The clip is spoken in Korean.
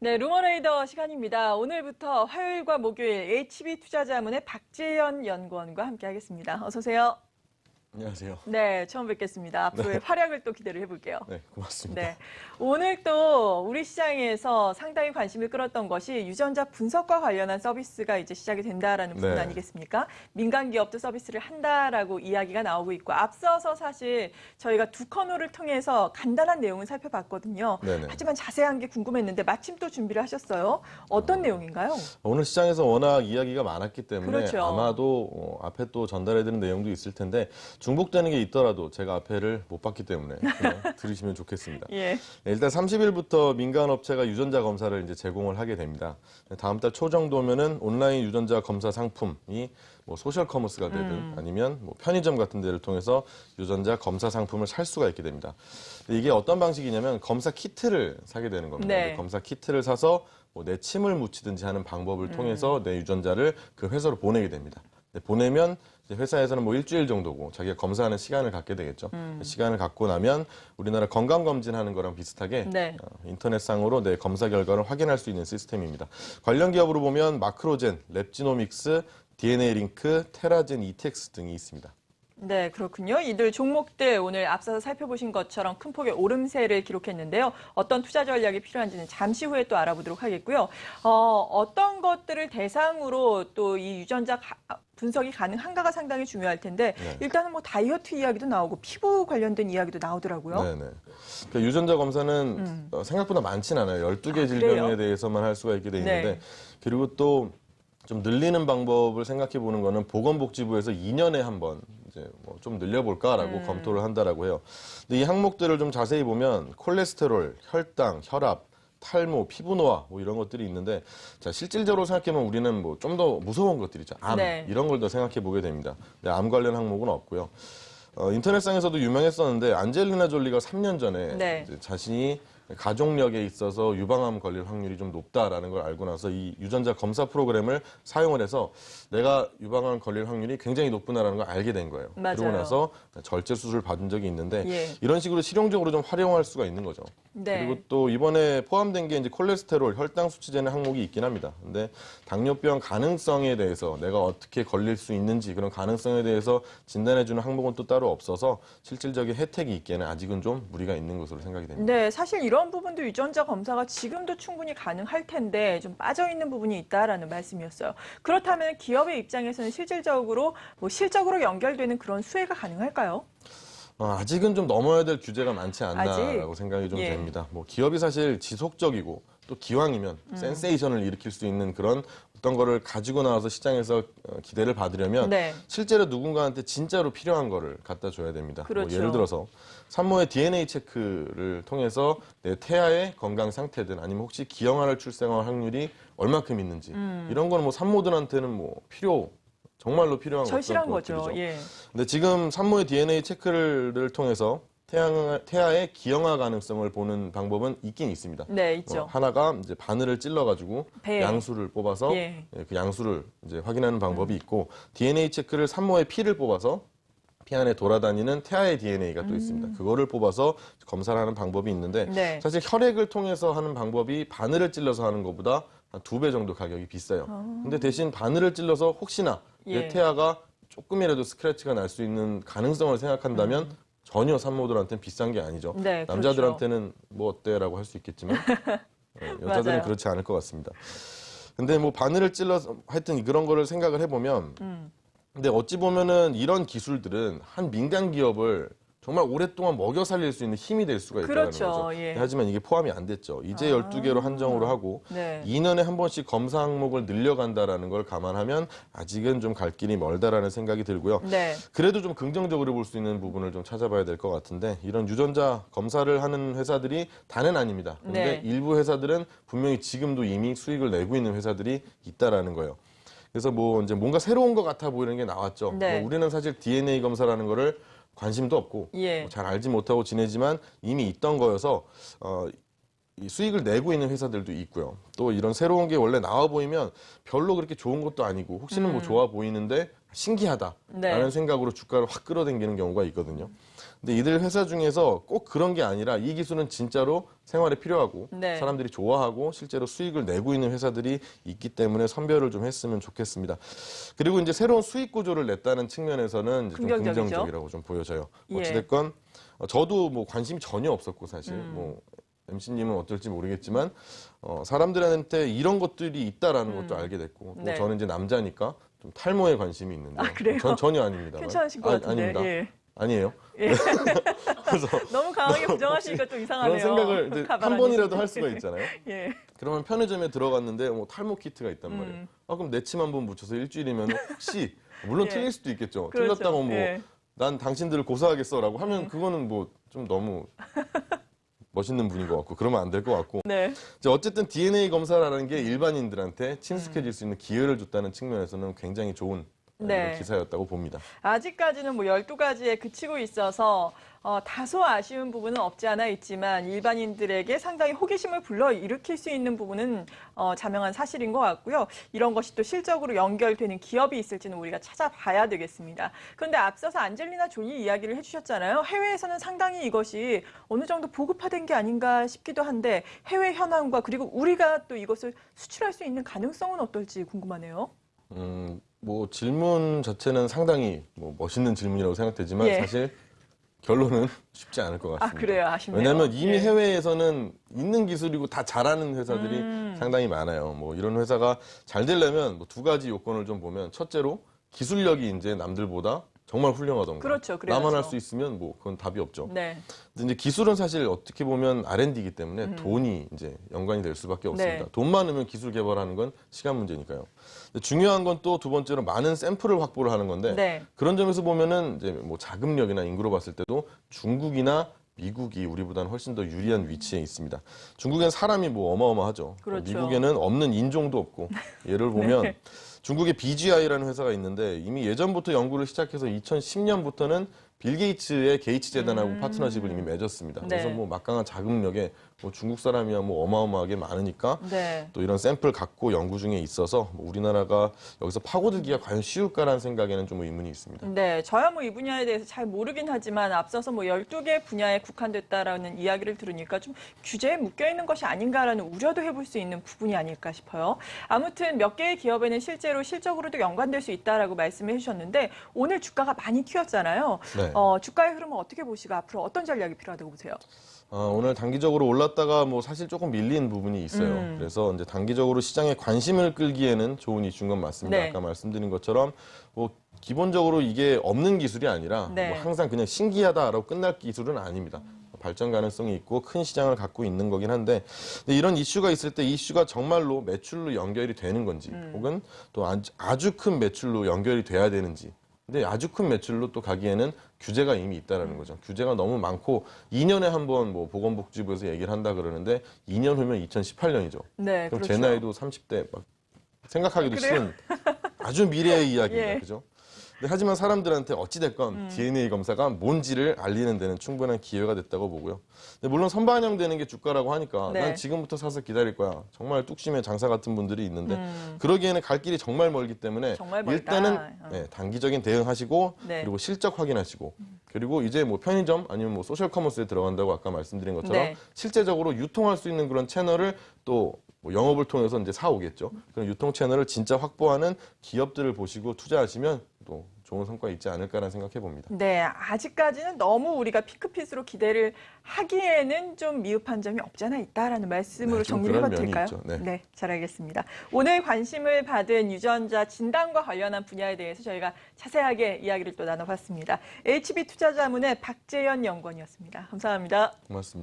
네, 루머레이더 시간입니다. 오늘부터 화요일과 목요일 HB투자자문의 박재현 연구원과 함께하겠습니다. 어서 오세요. 안녕하세요. 네, 처음 뵙겠습니다. 앞으로의 활약을 또 기대를 해볼게요. 네, 고맙습니다. 네, 오늘 또 우리 시장에서 상당히 관심을 끌었던 것이 유전자 분석과 관련한 서비스가 이제 시작이 된다라는 부분 네. 아니겠습니까? 민간 기업도 서비스를 한다라고 이야기가 나오고 있고 앞서서 사실 저희가 두 코너를 통해서 간단한 내용을 살펴봤거든요. 네네. 하지만 자세한 게 궁금했는데 마침 또 준비를 하셨어요. 어떤 내용인가요? 오늘 시장에서 워낙 이야기가 많았기 때문에 그렇죠. 아마도 앞에 또 전달해드린 내용도 있을 텐데 중복되는 게 있더라도 제가 앞에를 못 봤기 때문에 그냥 들으시면 좋겠습니다. 예. 네, 일단 30일부터 민간 업체가 유전자 검사를 이제 제공을 하게 됩니다. 다음 달 초 정도면은 온라인 유전자 검사 상품이 뭐 소셜 커머스가 되든 아니면 뭐 편의점 같은 데를 통해서 유전자 검사 상품을 살 수가 있게 됩니다. 이게 어떤 방식이냐면 검사 키트를 사게 되는 겁니다. 네. 검사 키트를 사서 뭐 내 침을 묻히든지 하는 방법을 통해서 내 유전자를 그 회사로 보내게 됩니다. 보내면 이제 회사에서는 뭐 일주일 정도고 자기가 검사하는 시간을 갖게 되겠죠. 시간을 갖고 나면 우리나라 건강검진하는 거랑 비슷하게 네. 인터넷상으로 내 검사 결과를 확인할 수 있는 시스템입니다. 관련 기업으로 보면 마크로젠, 랩지노믹스, DNA 링크, 테라젠, 이텍스 등이 있습니다. 네, 그렇군요. 이들 종목들 오늘 앞서서 살펴보신 것처럼 큰 폭의 오름세를 기록했는데요. 어떤 투자 전략이 필요한지는 잠시 후에 또 알아보도록 하겠고요. 어떤 것들을 대상으로 또 이 유전자 분석이 가능한가가 상당히 중요할 텐데 네. 일단은 뭐 다이어트 이야기도 나오고 피부 관련된 이야기도 나오더라고요. 네네. 그러니까 유전자 검사는 생각보다 많진 않아요. 12개 질병에 그래요? 대해서만 할 수가 있게 돼 있는데 네. 그리고 또 좀 늘리는 방법을 생각해 보는 거는 보건복지부에서 2년에 한 번 이제 뭐 좀 늘려볼까라고 검토를 한다라고 해요. 근데 이 항목들을 좀 자세히 보면 콜레스테롤, 혈당, 혈압, 탈모, 피부 노화 뭐 이런 것들이 있는데 자 실질적으로 생각해보면 우리는 뭐 좀 더 무서운 것들이죠. 암 네. 이런 걸 더 생각해 보게 됩니다. 근데 암 관련 항목은 없고요. 인터넷상에서도 유명했었는데 안젤리나 졸리가 3년 전에 네. 이제 자신이 가족력에 있어서 유방암 걸릴 확률이 좀 높다라는 걸 알고 나서 이 유전자 검사 프로그램을 사용을 해서 내가 유방암 걸릴 확률이 굉장히 높구나라는 걸 알게 된 거예요. 맞아요. 그러고 나서 절제 수술을 받은 적이 있는데 예. 이런 식으로 실용적으로 좀 활용할 수가 있는 거죠. 네. 그리고 또 이번에 포함된 게 이제 콜레스테롤, 혈당 수치 재는 항목이 있긴 합니다. 근데 당뇨병 가능성에 대해서 내가 어떻게 걸릴 수 있는지 그런 가능성에 대해서 진단해주는 항목은 또 따로 없어서 실질적인 혜택이 있기에는 아직은 좀 무리가 있는 것으로 생각이 됩니다. 네, 사실 이런 부분도 유전자 검사가 지금도 충분히 가능할 텐데 좀 빠져있는 부분이 있다라는 말씀이었어요. 그렇다면 기업의 입장에서는 실질적으로 실적으로 연결되는 그런 수혜가 가능할까요? 아직은 좀 넘어야 될 규제가 많지 않나라고 아직? 생각이 좀 예. 됩니다. 뭐 기업이 사실 지속적이고 또 기왕이면 센세이션을 일으킬 수 있는 그런 어떤 거를 가지고 나와서 시장에서 기대를 받으려면 네. 실제로 누군가한테 진짜로 필요한 거를 갖다 줘야 됩니다. 그렇죠. 뭐 예를 들어서 산모의 DNA 체크를 통해서 내 태아의 건강 상태든 아니면 혹시 기형아를 출생할 확률이 얼마큼 있는지 이런 거는 뭐 산모들한테는 뭐 정말로 필요한 절실한 어떤 거죠. 것들이죠. 예. 근데 지금 산모의 DNA 체크를 통해서 태아의 기형아 가능성을 보는 방법은 있긴 있습니다. 네, 있죠. 하나가 이제 바늘을 찔러가지고 배에. 양수를 뽑아서 예. 그 양수를 이제 확인하는 방법이 있고 DNA 체크를 산모의 피를 뽑아서 피 안에 돌아다니는 태아의 DNA가 또 있습니다. 그거를 뽑아서 검사를 하는 방법이 있는데 네. 사실 혈액을 통해서 하는 방법이 바늘을 찔러서 하는 것보다 한 2배 정도 가격이 비싸요. 근데 대신 바늘을 찔러서 혹시나 예. 내 태아가 조금이라도 스크래치가 날 수 있는 가능성을 생각한다면 전혀 산모들한테는 비싼 게 아니죠. 네, 남자들한테는 뭐 어때라고 할 수 있겠지만 여자들은 맞아요. 그렇지 않을 것 같습니다. 근데 뭐 바늘을 찔러서 하여튼 그런 거를 생각을 해보면 근데 어찌 보면은 이런 기술들은 한 민간 기업을 정말 오랫동안 먹여 살릴 수 있는 힘이 될 수가 있다는 그렇죠. 거죠. 예. 하지만 이게 포함이 안 됐죠. 이제 12개로 한정으로 하고 네. 2년에 한 번씩 검사 항목을 늘려간다라는 걸 감안하면 아직은 좀 갈 길이 멀다라는 생각이 들고요. 네. 그래도 좀 긍정적으로 볼 수 있는 부분을 좀 찾아봐야 될 것 같은데 이런 유전자 검사를 하는 회사들이 다는 아닙니다. 근데 네. 일부 회사들은 분명히 지금도 이미 수익을 내고 있는 회사들이 있다라는 거예요. 그래서 뭐 이제 뭔가 새로운 것 같아 보이는 게 나왔죠. 네. 뭐 우리는 사실 DNA 검사라는 거를 관심도 없고 예. 뭐잘 알지 못하고 지내지만 이미 있던 거여서 이 수익을 내고 있는 회사들도 있고요. 또 이런 새로운 게 원래 나와 보이면 별로 그렇게 좋은 것도 아니고 혹시는 뭐 좋아 보이는데 신기하다라는 네. 생각으로 주가를 확 끌어당기는 경우가 있거든요. 근데 이들 회사 중에서 꼭 그런 게 아니라 이 기술은 진짜로 생활에 필요하고 네. 사람들이 좋아하고 실제로 수익을 내고 있는 회사들이 있기 때문에 선별을 좀 했으면 좋겠습니다. 그리고 이제 새로운 수익 구조를 냈다는 측면에서는 이제 좀 긍정적이죠. 긍정적이라고 좀 보여져요. 예. 어찌됐건 저도 뭐 관심이 전혀 없었고 사실 뭐 MC님은 어떨지 모르겠지만 사람들한테 이런 것들이 있다라는 것도 알게 됐고 또 네. 저는 이제 남자니까 좀 탈모에 관심이 있는데 아, 그래요? 전 전혀 아닙니다. 괜찮으신 것 같은데. 아닙니다. 예. 아니에요. 예. 그래서 너무 강하게 부정하시니까 좀 이상하네요. 그런 생각을 이제 한 가발 번이라도 아니신데. 할 수가 있잖아요. 예. 그러면 편의점에 들어갔는데 뭐 탈모 키트가 있단 말이에요. 아, 그럼 내침 한번 묻혀서 일주일이면 혹시 물론 예. 틀릴 수도 있겠죠. 그렇죠. 틀렸다고 뭐 예. 난 당신들을 고소하겠어라고 하면 그거는 뭐 좀 너무 멋있는 분인 것 같고 그러면 안 될 것 같고 네. 이제 어쨌든 DNA 검사라는 게 일반인들한테 친숙해질 수 있는 기회를 줬다는 측면에서는 굉장히 좋은 네. 이런 기사였다고 봅니다. 아직까지는 뭐 12가지에 그치고 있어서 다소 아쉬운 부분은 없지 않아 있지만 일반인들에게 상당히 호기심을 불러일으킬 수 있는 부분은 자명한 사실인 것 같고요. 이런 것이 또 실적으로 연결되는 기업이 있을지는 우리가 찾아봐야 되겠습니다. 그런데 앞서서 안젤리나 졸리 이야기를 해주셨잖아요. 해외에서는 상당히 이것이 어느 정도 보급화된 게 아닌가 싶기도 한데 해외 현황과 그리고 우리가 또 이것을 수출할 수 있는 가능성은 어떨지 궁금하네요. 뭐 질문 자체는 상당히 뭐 멋있는 질문이라고 생각되지만 예. 사실 결론은 쉽지 않을 것 같습니다. 아, 그래요? 아쉽네요. 왜냐하면 이미 예. 해외에서는 있는 기술이고 다 잘하는 회사들이 상당히 많아요. 뭐 이런 회사가 잘 되려면 뭐 두 가지 요건을 좀 보면 첫째로 기술력이 이제 남들보다 정말 훌륭하던가. 그렇죠. 그래야죠. 나만 할 수 있으면 뭐 그건 답이 없죠. 네. 근데 이제 기술은 사실 어떻게 보면 R&D이기 때문에 돈이 이제 연관이 될 수밖에 없습니다. 네. 돈 많으면 기술 개발하는 건 시간 문제니까요. 근데 중요한 건 또 두 번째로 많은 샘플을 확보를 하는 건데 네. 그런 점에서 보면은 이제 뭐 자금력이나 인구로 봤을 때도 중국이나 미국이 우리보다는 훨씬 더 유리한 위치에 있습니다. 중국엔 사람이 뭐 어마어마하죠. 그렇죠. 미국에는 없는 인종도 없고 예를 보면 네. 중국의 BGI라는 회사가 있는데 이미 예전부터 연구를 시작해서 2010년부터는 빌 게이츠의 게이츠 재단하고 파트너십을 이미 맺었습니다. 네. 그래서 뭐 막강한 자금력에 뭐 중국 사람이야 뭐 어마어마하게 많으니까 네. 또 이런 샘플 갖고 연구 중에 있어서 뭐 우리나라가 여기서 파고들기가 과연 쉬울까라는 생각에는 좀 의문이 있습니다. 네, 저야 뭐 이 분야에 대해서 잘 모르긴 하지만 앞서서 뭐 12개 분야에 국한됐다라는 이야기를 들으니까 좀 규제에 묶여 있는 것이 아닌가라는 우려도 해볼 수 있는 부분이 아닐까 싶어요. 아무튼 몇 개의 기업에는 실제로 실적으로도 연관될 수 있다라고 말씀해 주셨는데 오늘 주가가 많이 튀었잖아요. 네. 주가의 흐름은 어떻게 보시고 앞으로 어떤 전략이 필요하다고 보세요? 오늘 단기적으로 올랐다가 뭐 사실 조금 밀린 부분이 있어요. 그래서 이제 단기적으로 시장에 관심을 끌기에는 좋은 이슈인 건 맞습니다. 네. 아까 말씀드린 것처럼 뭐 기본적으로 이게 없는 기술이 아니라 네. 뭐 항상 그냥 신기하다라고 끝날 기술은 아닙니다. 발전 가능성이 있고 큰 시장을 갖고 있는 거긴 한데 근데 이런 이슈가 있을 때 이 이슈가 정말로 매출로 연결이 되는 건지 혹은 또 아주 큰 매출로 연결이 돼야 되는지 근데 아주 큰 매출로 또 가기에는 규제가 이미 있다라는 거죠. 규제가 너무 많고 2년에 한 번 뭐 보건복지부에서 얘기를 한다 그러는데 2년 후면 2018년이죠. 네, 그럼 그렇죠. 제 나이도 30대 막 생각하기도 그래요? 쉬운 아주 미래의 이야기입니다. 예. 그죠? 근데 하지만 사람들한테 어찌됐건 DNA 검사가 뭔지를 알리는 데는 충분한 기회가 됐다고 보고요. 근데 물론 선반영되는 게 주가라고 하니까 네. 난 지금부터 사서 기다릴 거야. 정말 뚝심의 장사 같은 분들이 있는데 그러기에는 갈 길이 정말 멀기 때문에 정말 멀다. 일단은 어. 네, 단기적인 대응하시고 네. 그리고 실적 확인하시고 그리고 이제 뭐 편의점 아니면 뭐 소셜 커머스에 들어간다고 아까 말씀드린 것처럼 네. 실제적으로 유통할 수 있는 그런 채널을 또 뭐 영업을 통해서 이제 사오겠죠. 그런 유통 채널을 진짜 확보하는 기업들을 보시고 투자하시면 또 좋은 성과 있지 않을까라는 생각해 봅니다. 네, 아직까지는 너무 우리가 피크핏으로 기대를 하기에는 좀 미흡한 점이 없지 않아 있다라는 말씀으로 네, 좀 정리를 해봐도 그런 면이 될까요? 있죠. 네. 잘 알겠습니다. 오늘 관심을 받은 유전자 진단과 관련한 분야에 대해서 저희가 자세하게 이야기를 또 나눠봤습니다. HB투자자문의 박재현 연구원이었습니다. 감사합니다. 고맙습니다.